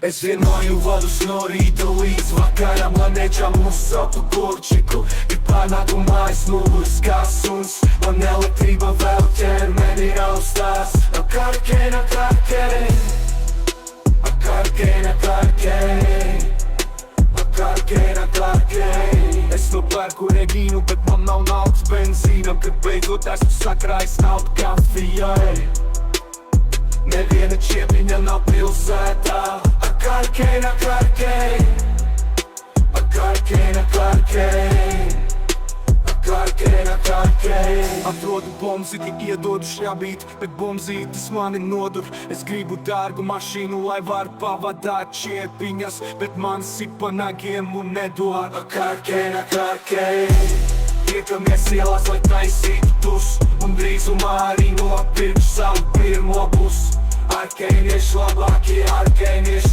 Es vienoju vadu no rīta līdz vakaram, lai nečam uz savu gurčiku. Ir pārnāku mājas muguras kā suns, man elektrība vēl ķermeni austās. Akarkei, akarkei, akarkei, akarkei, akarkei, akarkei. Es nopērku Regīnu, bet man nav naudas benzīnam, kad beidzot esmu sakrājis naudu kafijai. Neviena čiepiņa nav pilsētā. Akarkei, akarkei, akarkei, akarkei, akarkei, akarkei. Atrodu bomzi, tik iedodu šļabīt, bet bomzītes mani nodur. Es gribu dārgu mašīnu, lai varu pavadāt čiepiņas, bet man sit pa nagiem un nedod. Akarkei, akarkei, tiekamies ielās, lai taisītu tus, un drīzumā arī nopirkšu savu pirmo busu. Arkeinieši labākie, arkeinieši